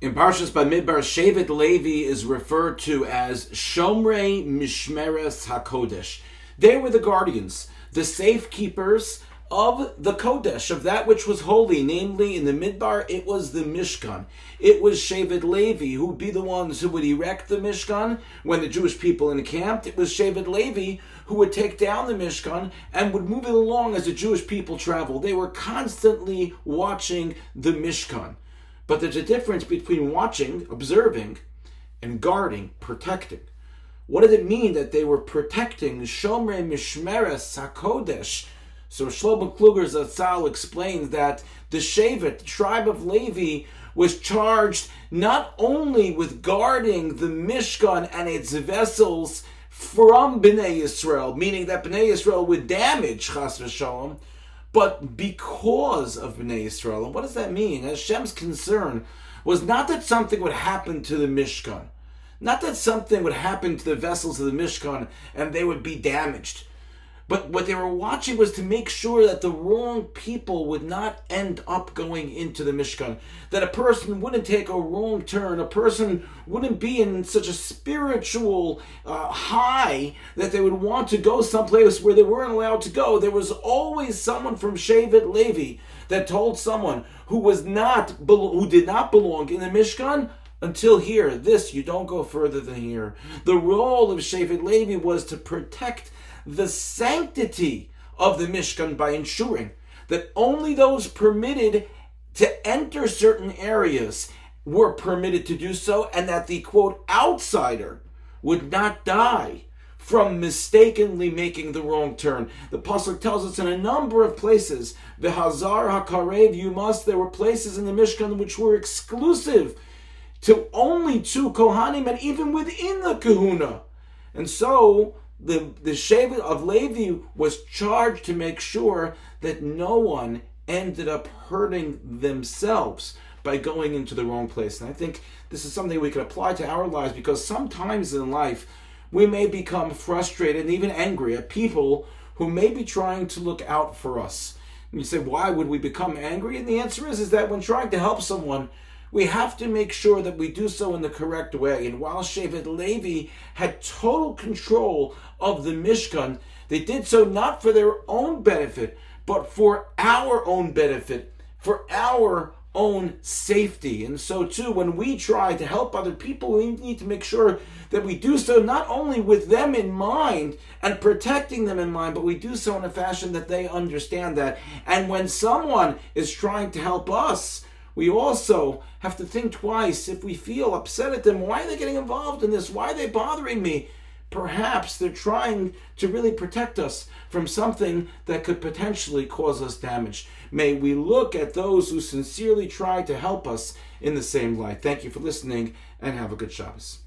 In Parshas Bamidbar, Shevet Levi is referred to as Shomrei Mishmeres HaKodesh. They were the guardians, the safekeepers of the Kodesh, of that which was holy. Namely, in the Midbar, it was the Mishkan. It was Shevet Levi who would be the ones who would erect the Mishkan when the Jewish people encamped. It was Shevet Levi who would take down the Mishkan and would move it along as the Jewish people traveled. They were constantly watching the Mishkan. But there's a difference between watching, observing, and guarding, protecting. What did it mean that they were protecting Shomrei Mishmeres HaKodesh? So Shlomo Kluger Zatzal explains that the Shevet, the tribe of Levi, was charged not only with guarding the Mishkan and its vessels from Bnei Yisrael, meaning that Bnei Yisrael would damage Chas v'Shalom, but because of Bnei Yisrael. And what does that mean? Hashem's concern was not that something would happen to the Mishkan, not that something would happen to the vessels of the Mishkan and they would be damaged. But what they were watching was to make sure that the wrong people would not end up going into the Mishkan. That a person wouldn't take a wrong turn. A person wouldn't be in such a spiritual high that they would want to go someplace where they weren't allowed to go. There was always someone from Shevet Levi that told someone who did not belong in the Mishkan, until here, this, you don't go further than here. The role of Shevet Levi was to protect the sanctity of the Mishkan by ensuring that only those permitted to enter certain areas were permitted to do so, and that the, quote, outsider would not die from mistakenly making the wrong turn. The Pasuk tells us in a number of places, V'hazar hakarev, there were places in the Mishkan which were exclusive to only two Kohanim, and even within the Kahuna. And so the Shevet of Levi was charged to make sure that no one ended up hurting themselves by going into the wrong place. And I think this is something we can apply to our lives, because sometimes in life we may become frustrated and even angry at people who may be trying to look out for us. And you say, why would we become angry? And the answer is that when trying to help someone, we have to make sure that we do so in the correct way. And while Shevet Levi had total control of the Mishkan, they did so not for their own benefit, but for our own benefit, for our own safety. And so too, when we try to help other people, we need to make sure that we do so not only with them in mind and protecting them in mind, but we do so in a fashion that they understand that. And when someone is trying to help us, we also have to think twice. If we feel upset at them, why are they getting involved in this? Why are they bothering me? Perhaps they're trying to really protect us from something that could potentially cause us damage. May we look at those who sincerely try to help us in the same light. Thank you for listening, and have a good Shabbos.